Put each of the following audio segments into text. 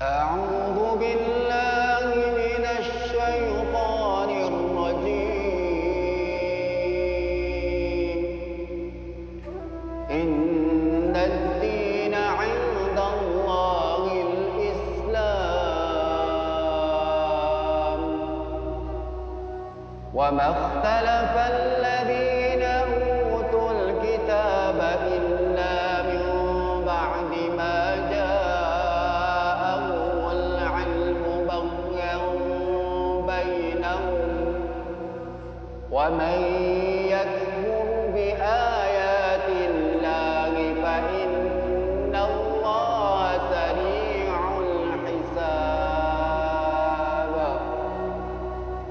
أعوذ بالله من الشيطان الرجيم إن الدين عند الله الإسلام وما اختلف الذين أوتوا الكتاب إلا من بعد ما جاءهم العلم بغيا بينهم ومن يكفر بآيات الله فإن الله سريع الحساب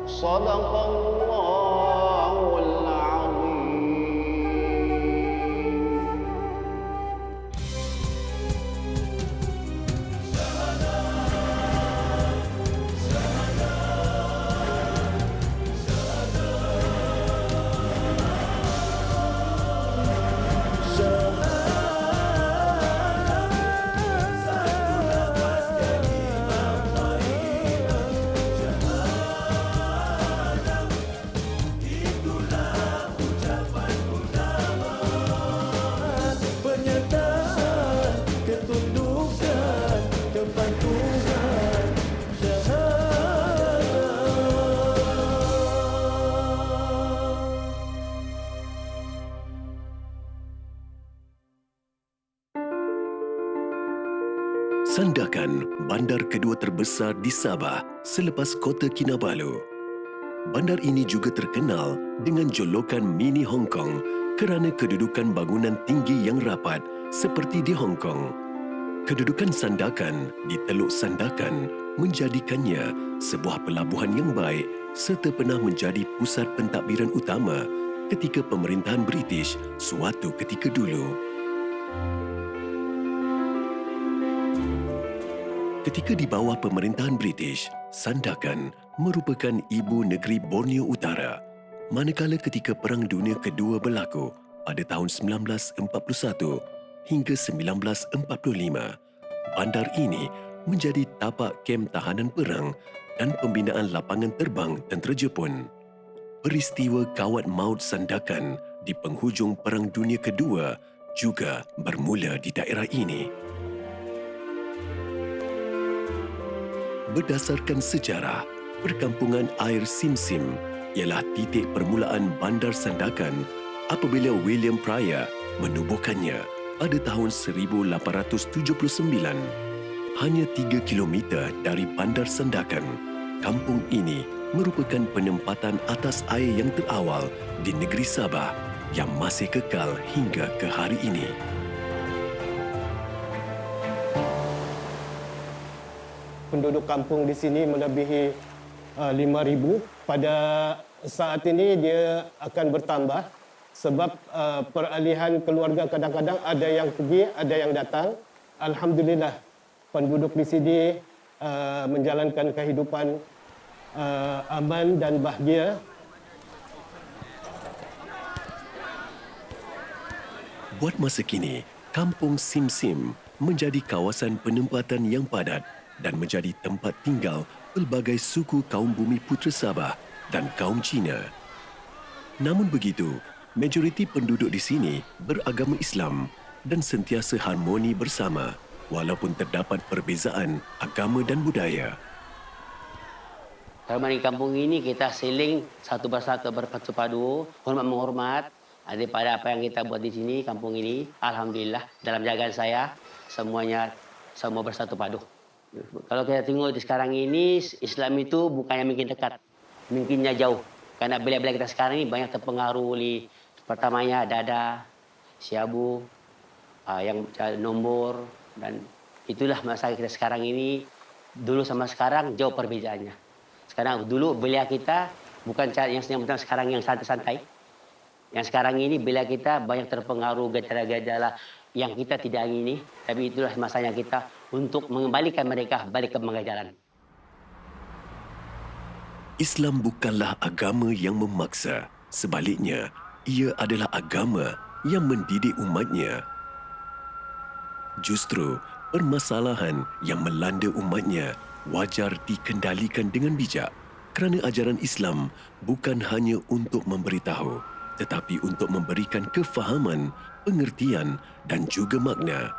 صدق الله العظيم. Pernyataan ketundukan kepatuhan syahadat. Sandakan, bandar kedua terbesar di Sabah selepas Kota Kinabalu. Bandar ini juga terkenal dengan jolokan mini Hong Kong kerana kedudukan bangunan tinggi yang rapat seperti di Hong Kong. Kedudukan Sandakan di Teluk Sandakan menjadikannya sebuah pelabuhan yang baik serta pernah menjadi pusat pentadbiran utama ketika pemerintahan British suatu ketika dulu. Ketika di bawah pemerintahan British, Sandakan merupakan ibu negeri Borneo Utara. Manakala ketika Perang Dunia Kedua berlaku pada tahun 1941 hingga 1945, bandar ini menjadi tapak kem tahanan perang dan pembinaan lapangan terbang tentera Jepun. Peristiwa kawat maut Sandakan di penghujung Perang Dunia Kedua juga bermula di daerah ini. Berdasarkan sejarah, perkampungan air Sim Sim ialah titik permulaan bandar Sandakan apabila William Pryor menubuhkannya pada tahun 1879. Hanya 3 kilometer dari bandar Sandakan, kampung ini merupakan penempatan atas air yang terawal di negeri Sabah yang masih kekal hingga ke hari ini. Penduduk kampung di sini melebihi 5,000. Pada saat ini dia akan bertambah sebab peralihan keluarga kadang-kadang ada yang pergi, ada yang datang. Alhamdulillah penduduk di sini menjalankan kehidupan aman dan bahagia. Buat masa kini, kampung Sim Sim menjadi kawasan penempatan yang padat dan menjadi tempat tinggal pelbagai suku kaum bumi putera Sabah dan kaum Cina. Namun begitu, majoriti penduduk di sini beragama Islam dan sentiasa harmoni bersama walaupun terdapat perbezaan agama dan budaya. Kalau di kampung ini kita saling satu persatu berpadu padu, hormat menghormat daripada apa yang kita buat di sini kampung ini. Alhamdulillah dalam jagaan saya semuanya semua bersatu padu. Kalau kita tengok di sekarang ini, Islam itu bukannya mungkin dekat, mungkinnya jauh. Karena bila-bila kita sekarang ini banyak terpengaruh oleh pertamanya dada, siabu, yang nombor, dan itulah masalah kita sekarang ini. Dulu sama sekarang jauh perbezaannya. Sekarang dulu belia kita bukan yang sekarang yang santai-santai. Yang sekarang ini belia kita banyak terpengaruh gejala-gejala yang kita tidak ingini, tapi itulah masanya kita untuk mengembalikan mereka balik ke pengajaran. Islam bukanlah agama yang memaksa. Sebaliknya, ia adalah agama yang mendidik umatnya. Justru, permasalahan yang melanda umatnya wajar dikendalikan dengan bijak kerana ajaran Islam bukan hanya untuk memberitahu tetapi untuk memberikan kefahaman, pengertian dan juga makna.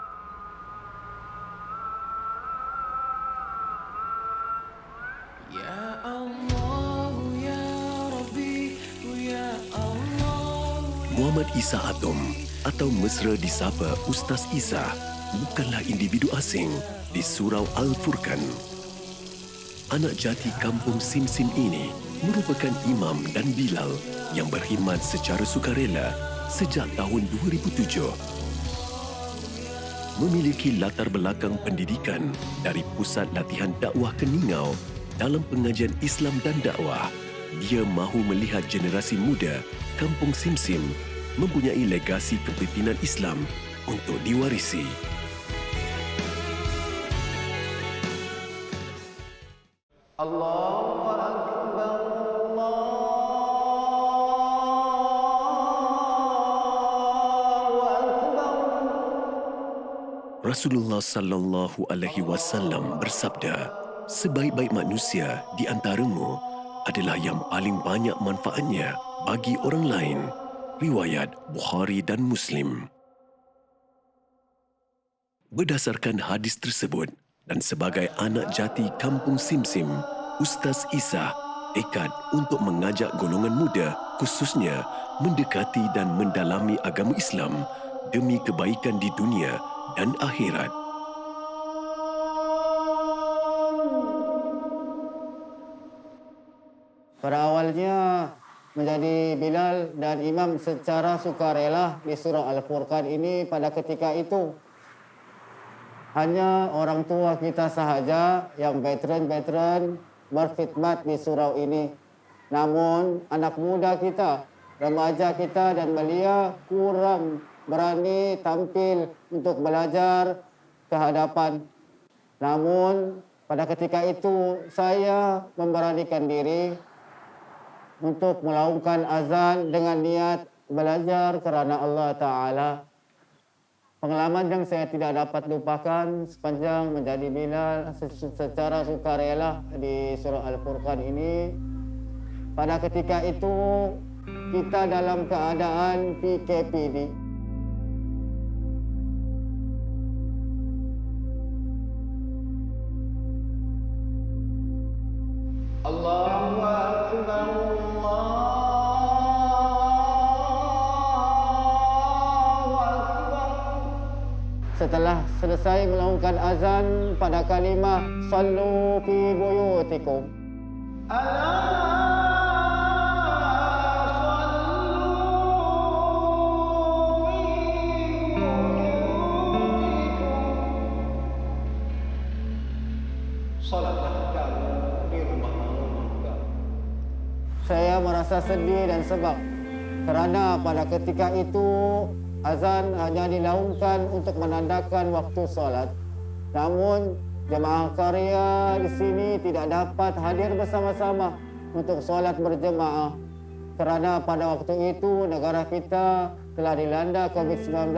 Ya Allah, Ya Rabbi, Ya Allah. Muhammad Isa Atom atau mesra disapa Ustaz Isa bukanlah individu asing di Surau Al-Furqan. Anak jati kampung Simsim ini merupakan imam dan Bilal yang berkhidmat secara sukarela sejak tahun 2007. Memiliki latar belakang pendidikan dari Pusat Latihan Dakwah Keningau dalam pengajian Islam dan dakwah, dia mahu melihat generasi muda kampung Simsim mempunyai legasi kepimpinan Islam untuk diwarisi. Allahu Akbar, Allahu Akbar. Rasulullah sallallahu alaihi wasallam bersabda, sebaik-baik manusia di antaramu adalah yang paling banyak manfaatnya bagi orang lain. Riwayat Bukhari dan Muslim. Berdasarkan hadis tersebut dan sebagai anak jati kampung Simsim, Ustaz Isa tekad untuk mengajak golongan muda khususnya mendekati dan mendalami agama Islam demi kebaikan di dunia dan akhirat. Pada awalnya menjadi Bilal dan imam secara sukarela di surah Al-Furqan ini pada ketika itu. Hanya orang tua kita sahaja yang veteran-veteran berkhidmat di surau ini. Namun anak muda kita, remaja kita dan belia kurang berani tampil untuk belajar ke hadapan. Namun pada ketika itu saya memberanikan diri untuk melakukan azan dengan niat belajar kerana Allah Ta'ala. Pengalaman yang saya tidak dapat lupakan sepanjang menjadi Bilal secara sukarela di surah Al-Furqan ini. Pada ketika itu kita dalam keadaan PKPD. Allahu Akbar, Allahu Akbar. Setelah selesai melakukan azan pada kalimah sallu fi buyutikum. Saya merasa sedih dan sebab kerana pada ketika itu azan hanya dilaungkan untuk menandakan waktu solat. Namun jemaah karya di sini tidak dapat hadir bersama-sama untuk solat berjemaah kerana pada waktu itu negara kita telah dilanda COVID-19.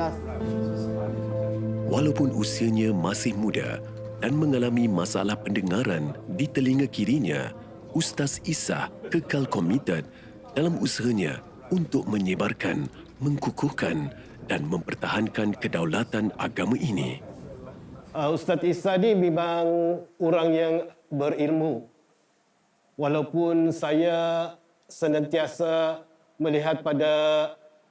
Walaupun usianya masih muda dan mengalami masalah pendengaran di telinga kirinya, Ustaz Isa kekal komited dalam usahanya untuk menyebarkan, mengkukuhkan dan mempertahankan kedaulatan agama ini. Ustaz Isa ni memang orang yang berilmu. Walaupun saya senantiasa melihat pada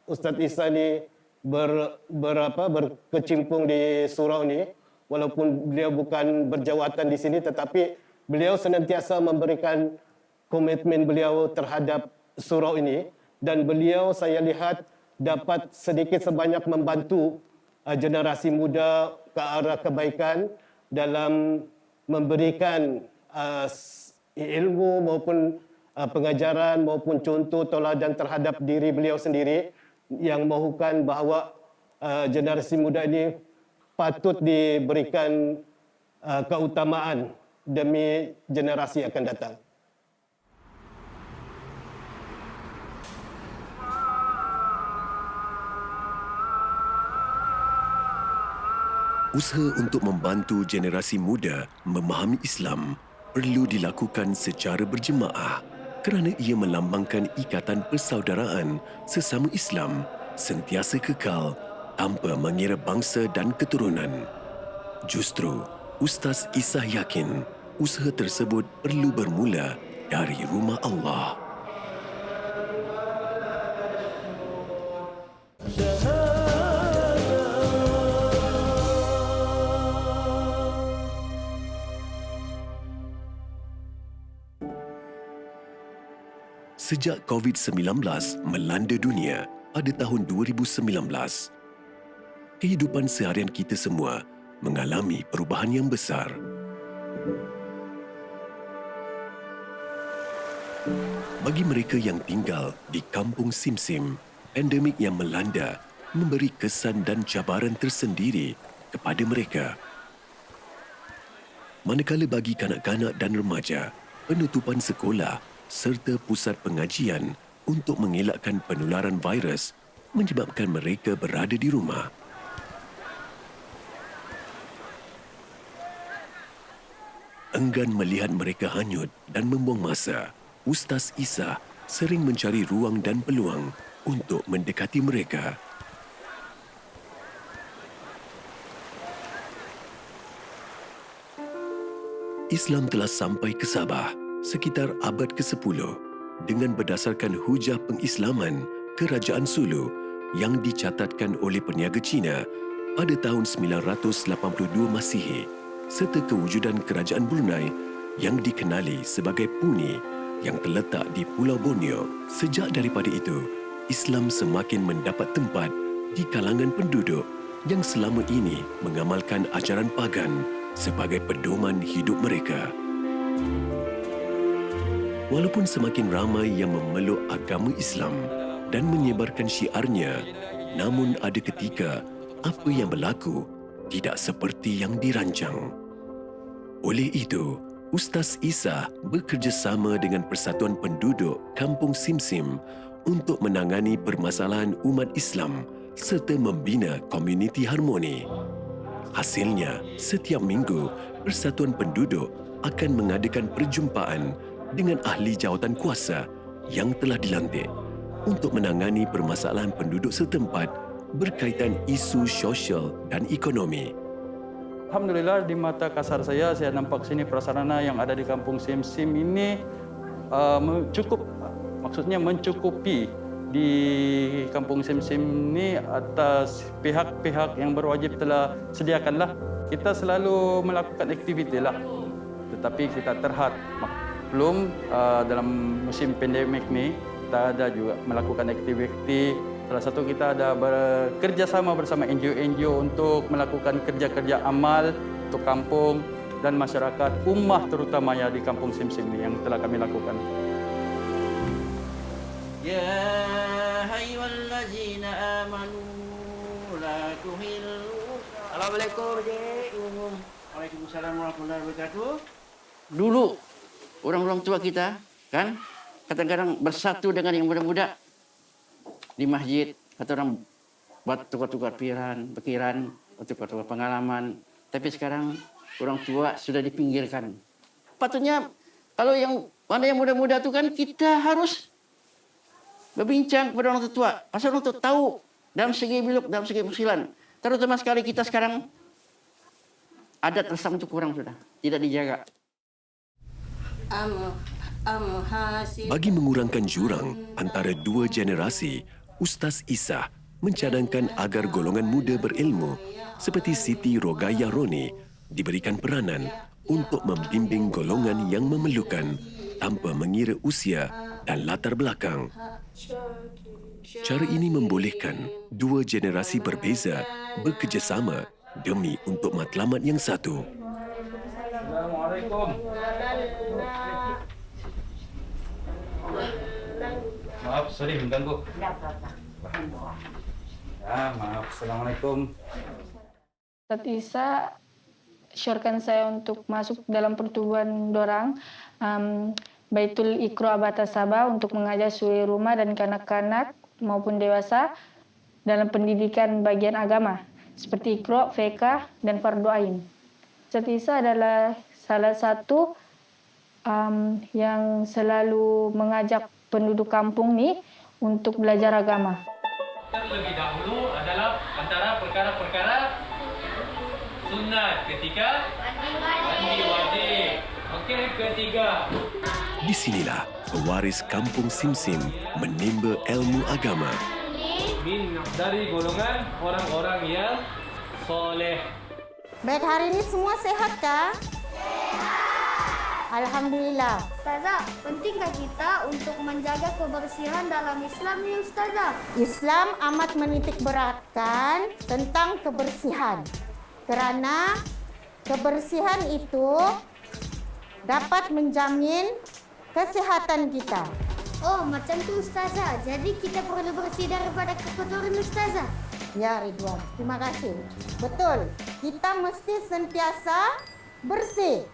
Ustaz Isa ni berkecimpung di surau ni, walaupun beliau bukan berjawatan di sini tetapi beliau senantiasa memberikan komitmen beliau terhadap surau ini dan beliau saya lihat dapat sedikit sebanyak membantu generasi muda ke arah kebaikan dalam memberikan ilmu maupun pengajaran maupun contoh tauladan terhadap diri beliau sendiri yang mahukan bahawa generasi muda ini patut diberikan keutamaan demi generasi akan datang. Usaha untuk membantu generasi muda memahami Islam perlu dilakukan secara berjemaah kerana ia melambangkan ikatan persaudaraan sesama Islam sentiasa kekal tanpa mengira bangsa dan keturunan. Justru, Ustaz Isah yakin usaha tersebut perlu bermula dari rumah Allah. Sejak COVID-19 melanda dunia pada tahun 2019, kehidupan seharian kita semua mengalami perubahan yang besar. Bagi mereka yang tinggal di kampung Simsim, pandemik yang melanda memberi kesan dan cabaran tersendiri kepada mereka. Manakala bagi kanak-kanak dan remaja, penutupan sekolah serta pusat pengajian untuk mengelakkan penularan virus menyebabkan mereka berada di rumah. Enggan melihat mereka hanyut dan membuang masa, Ustaz Isah sering mencari ruang dan peluang untuk mendekati mereka. Islam telah sampai ke Sabah sekitar abad ke-10 dengan berdasarkan hujah pengislaman Kerajaan Sulu yang dicatatkan oleh peniaga Cina pada tahun 982 Masihi serta kewujudan Kerajaan Brunei yang dikenali sebagai Puni yang terletak di Pulau Borneo. Sejak daripada itu, Islam semakin mendapat tempat di kalangan penduduk yang selama ini mengamalkan ajaran pagan sebagai pedoman hidup mereka. Walaupun semakin ramai yang memeluk agama Islam dan menyebarkan syiarnya, namun ada ketika apa yang berlaku tidak seperti yang dirancang. Oleh itu, Ustaz Isah bekerjasama dengan Persatuan Penduduk Kampung Simsim untuk menangani permasalahan umat Islam serta membina komuniti harmoni. Hasilnya, setiap minggu, Persatuan Penduduk akan mengadakan perjumpaan dengan ahli jawatan kuasa yang telah dilantik untuk menangani permasalahan penduduk setempat berkaitan isu sosial dan ekonomi. Alhamdulillah, di mata kasar saya nampak sini prasarana yang ada di kampung Simsim ini mencukupi di kampung Simsim ini atas pihak-pihak yang berwajib telah sediakanlah. Kita selalu melakukan aktiviti lah, tetapi kita terhad. Belum dalam musim pandemik ni kita ada juga melakukan aktiviti. Salah satu kita ada bekerjasama bersama NGO-NGO untuk melakukan kerja-kerja amal untuk kampung dan masyarakat ummah terutamanya di kampung Simsim ini yang telah kami lakukan. Ya ayyuhallazina amanu la tuhillu. Assalamualaikum, Cik. Waalaikumsalam warahmatullahi wabarakatuh. Dulu orang-orang tua kita kan kadang-kadang bersatu dengan yang muda-muda di masjid, kata orang buat tukar-tukar pikiran, tukar-tukar pengalaman. Tapi sekarang orang tua sudah dipinggirkan. Patutnya kalau yang mana yang muda-muda itu kan kita harus berbincang kepada orang tua. Pasal orang tua tahu dalam segi biluk, dalam segi persilan. Terutama sekali kita sekarang adat resam itu kurang sudah, tidak dijaga. Bagi mengurangkan jurang antara dua generasi, Ustaz Isah mencadangkan agar golongan muda berilmu seperti Siti Rogaya Roni diberikan peranan untuk membimbing golongan yang memerlukan tanpa mengira usia dan latar belakang. Cara ini membolehkan dua generasi berbeza bekerjasama demi untuk matlamat yang satu. Assalamualaikum. Maaf, sorry mengganggu. Ya, maaf. Assalamualaikum. Ustaz Isah syorkan saya untuk masuk dalam pertubuhan dorang Baitul Iqra Bata Sabah untuk mengajar suri rumah dan kanak-kanak maupun dewasa dalam pendidikan bagian agama. seperti Iqra, Fiqh, dan Fardu Ain. Ustaz Isa adalah salah satu yang selalu mengajak penduduk kampung ni untuk belajar agama. Terlebih dahulu adalah antara perkara-perkara sunat. Ketiga, mandi wajib. Okey, ketiga. Di sinilah pewaris kampung Simsim menimba ilmu agama. Dari golongan orang-orang yang soleh. Baik, hari ini semua sehat kah? Alhamdulillah. Ustazah, pentingkah kita untuk menjaga kebersihan dalam Islam ni Ustazah? Islam amat menitik beratkan tentang kebersihan. Kerana kebersihan itu dapat menjamin kesihatan kita. Oh, macam tu Ustazah. Jadi kita perlu bersih daripada kekotoran Ustazah. Ya Ridwan, terima kasih. Betul, kita mesti sentiasa bersih.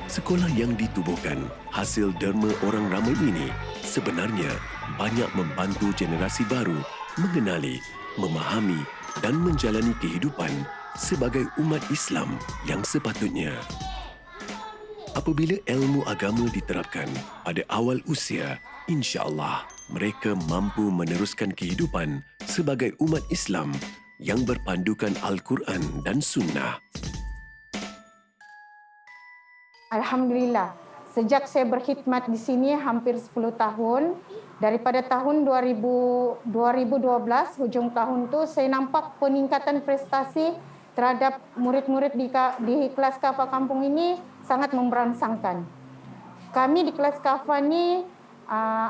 Sekolah yang ditubuhkan hasil derma orang ramai ini sebenarnya banyak membantu generasi baru mengenali, memahami dan menjalani kehidupan sebagai umat Islam yang sepatutnya. Apabila ilmu agama diterapkan pada awal usia, insya-Allah mereka mampu meneruskan kehidupan sebagai umat Islam yang berpandukan Al-Quran dan Sunnah. Alhamdulillah, sejak saya berkhidmat di sini hampir 10 tahun, daripada tahun 2012, hujung tahun tu saya nampak peningkatan prestasi terhadap murid-murid di kelas Kafa kampung ini sangat memberangsangkan. Kami di kelas Kafa ni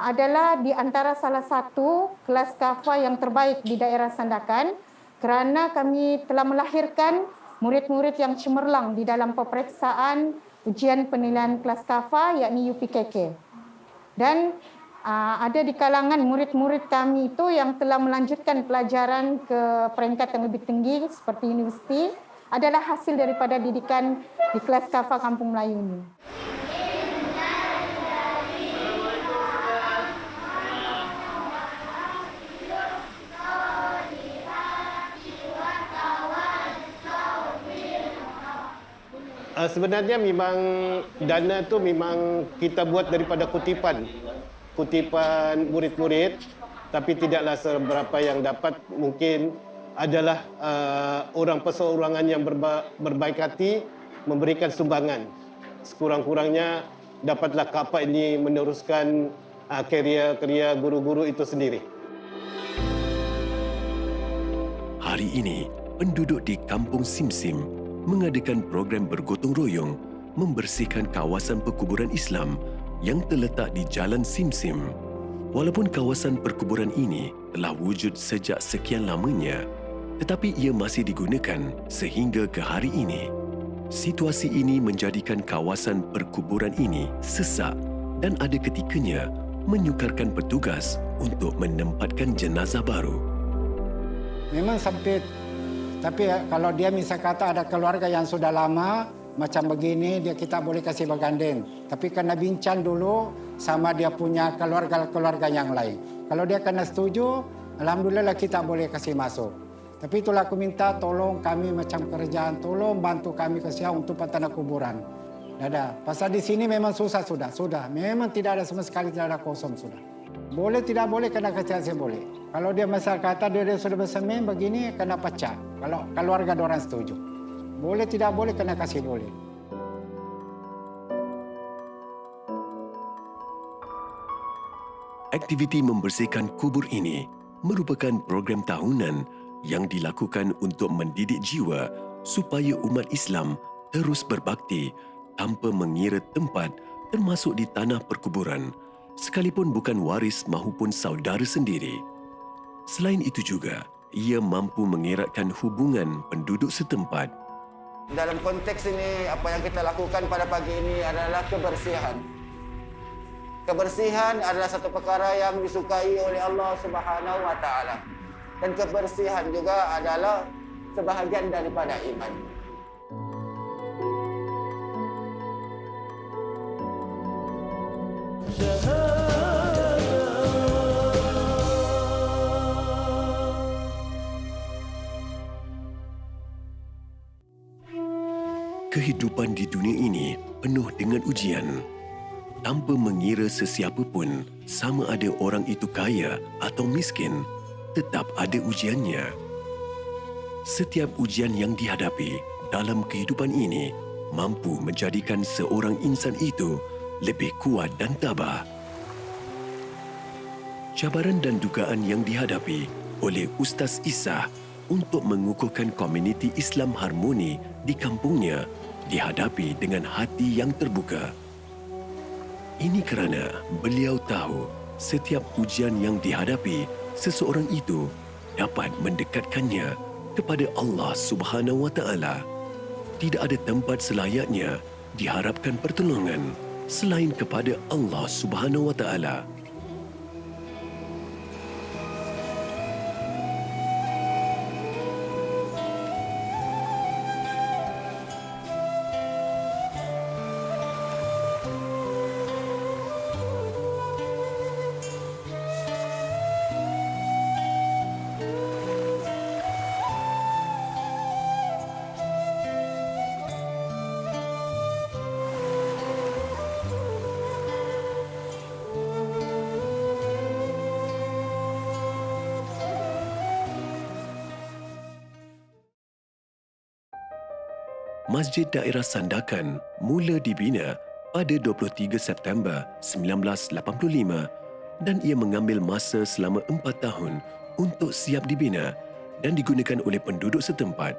adalah di antara salah satu kelas Kafa yang terbaik di daerah Sandakan kerana kami telah melahirkan murid-murid yang cemerlang di dalam peperiksaan ujian penilaian kelas Kafa yakni UPKK. Dan ada di kalangan murid-murid kami itu yang telah melanjutkan pelajaran ke peringkat yang lebih tinggi seperti universiti adalah hasil daripada didikan di kelas Kafa Kampung Melayu ini. Sebenarnya memang dana tu memang kita buat daripada kutipan murid-murid, tapi tidaklah seberapa yang dapat. Mungkin adalah orang perseorangan yang berbaik hati memberikan sumbangan. Sekurang-kurangnya dapatlah Kafa ini meneruskan kerja guru-guru itu sendiri. Hari ini, penduduk di Kampung Simsim mengadakan program bergotong royong membersihkan kawasan perkuburan Islam yang terletak di Jalan Simsim. Walaupun kawasan perkuburan ini telah wujud sejak sekian lamanya, tetapi ia masih digunakan sehingga ke hari ini. Situasi ini menjadikan kawasan perkuburan ini sesak dan ada ketikanya menyukarkan petugas untuk menempatkan jenazah baru. Memang sempit. Tapi kalau dia misal kata ada keluarga yang sudah lama macam begini, dia kita boleh kasih bergandeng. Tapi kena bincang dulu sama dia punya keluarga-keluarga yang lain. Kalau dia kena setuju, alhamdulillah kita boleh kasih masuk. Tapi itulah aku minta tolong kami macam kerajaan, tolong bantu kami kesian untuk tanah kuburan. Ada. Pasal di sini memang susah sudah. Memang tidak ada sama sekali, tidak ada kosong sudah. Boleh tidak boleh kena kesian boleh. Kalau dia masyarakat dia sudah bersemen begini kena pecah. Kalau keluarga orang setuju. Boleh tidak boleh kena kasih boleh. Aktiviti membersihkan kubur ini merupakan program tahunan yang dilakukan untuk mendidik jiwa supaya umat Islam terus berbakti tanpa mengira tempat termasuk di tanah perkuburan, sekalipun bukan waris maupun saudara sendiri. Selain itu juga, ia mampu mengeratkan hubungan penduduk setempat. Dalam konteks ini, apa yang kita lakukan pada pagi ini adalah kebersihan. Kebersihan adalah satu perkara yang disukai oleh Allah Subhanahu wa taala. Dan kebersihan juga adalah sebahagian daripada iman. Kehidupan di dunia ini penuh dengan ujian. Tanpa mengira sesiapa pun, sama ada orang itu kaya atau miskin, tetap ada ujiannya. Setiap ujian yang dihadapi dalam kehidupan ini mampu menjadikan seorang insan itu lebih kuat dan tabah. Cabaran dan dugaan yang dihadapi oleh Ustaz Isah untuk mengukuhkan komuniti Islam harmoni di kampungnya dihadapi dengan hati yang terbuka. Ini kerana beliau tahu setiap ujian yang dihadapi seseorang itu dapat mendekatkannya kepada Allah Subhanahu Wa Taala. Tidak ada tempat selayaknya diharapkan pertolongan selain kepada Allah Subhanahu Wa Taala. Masjid Daerah Sandakan mula dibina pada 23 September 1985 dan ia mengambil masa selama 4 tahun untuk siap dibina dan digunakan oleh penduduk setempat.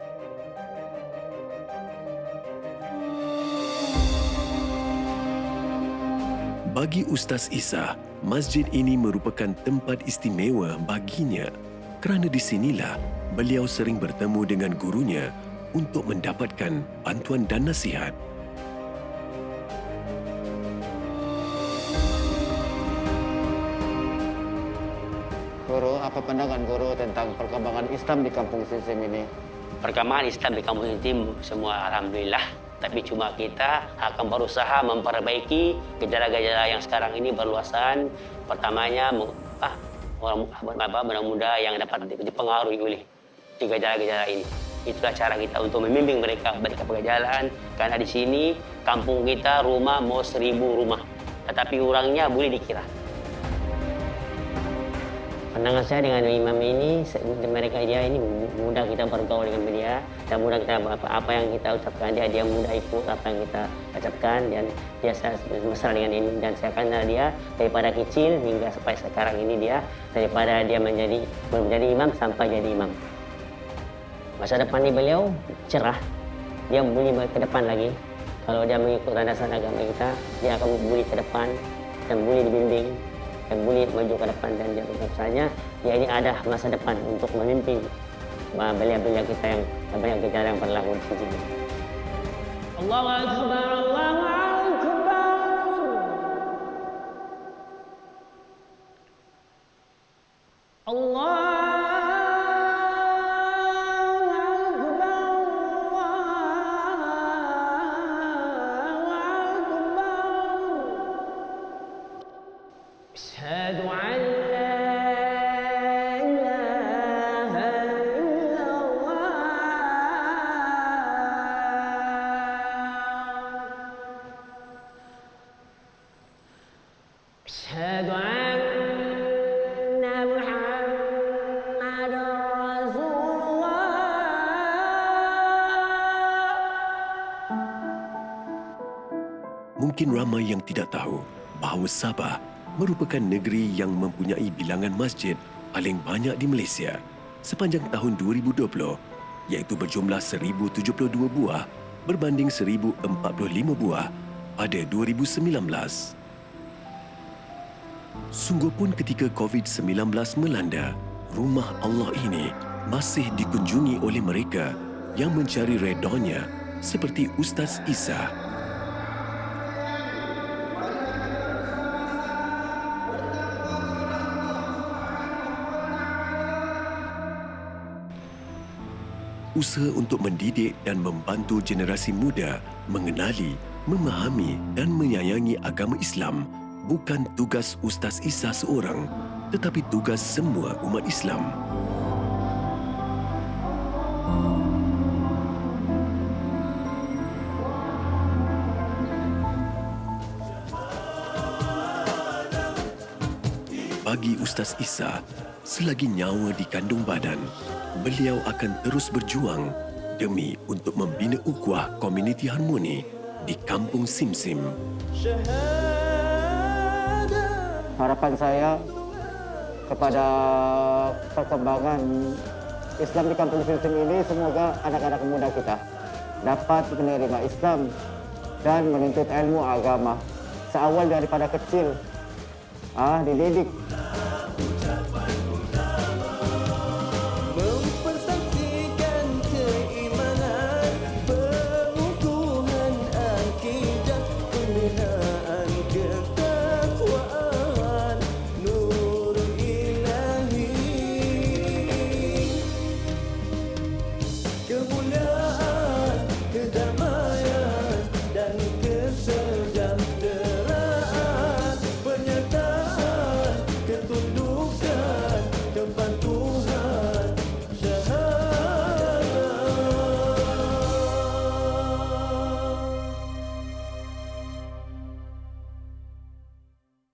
Bagi Ustaz Isah, masjid ini merupakan tempat istimewa baginya kerana di sinilah beliau sering bertemu dengan gurunya untuk mendapatkan bantuan dan nasihat. Guru, apa pandangan guru tentang perkembangan Islam di kampung Simsim ini? Perkembangan Islam di kampung Simsim semua alhamdulillah. Tapi cuma kita akan berusaha memperbaiki gejala-gejala yang sekarang ini berluasan. Pertamanya, orang muda yang dapat dipengaruhi oleh gejala-gejala ini. Itulah cara kita untuk membimbing mereka berjalan. Karena di sini kampung kita rumah mau 1000 rumah, tetapi orangnya boleh dikira. Pandangan saya dengan imam ini, dia ini mudah kita bergaul dengan dia dan mudah kita apa yang kita ucapkan dia mudah ikut apa yang kita ucapkan dan dia mesra dengan ini dan saya kenal dia daripada kecil hingga sampai sekarang ini dia daripada dia belum menjadi imam sampai jadi imam. Masa depan ini beliau cerah, dia boleh ke depan lagi. Kalau dia mengikut landasan agama kita, dia akan boleh ke depan dan boleh dibimbing dan boleh maju ke depan dan dia misalnya dia ini ada masa depan untuk memimpin belia-belia kita yang banyak gejala yang berlaku di sini. Allahu Akbar, Allahu Akbar. Allah. Mungkin ramai yang tidak tahu bahawa Sabah merupakan negeri yang mempunyai bilangan masjid paling banyak di Malaysia sepanjang tahun 2020, iaitu berjumlah 1072 buah berbanding 1045 buah pada 2019. Sungguh pun ketika COVID-19 melanda, rumah Allah ini masih dikunjungi oleh mereka yang mencari redanya seperti Ustaz Isah. Usaha untuk mendidik dan membantu generasi muda mengenali, memahami dan menyayangi agama Islam bukan tugas Ustaz Isah seorang, tetapi tugas semua umat Islam. Bagi Ustaz Isa, selagi nyawa di kandung badan, beliau akan terus berjuang demi untuk membina ukhuwah komuniti harmoni di Kampung Simsim. Harapan saya kepada perkembangan Islam di Kampung Simsim ini, semoga anak-anak muda kita dapat menerima Islam dan menuntut ilmu agama seawal daripada kecil, dididik. Mempersaksikan keimanan, pengukuhan akidah, pembinaan ketakwaan, nur ilahi, kemuliaan, kedamaian dan kesejahteraan.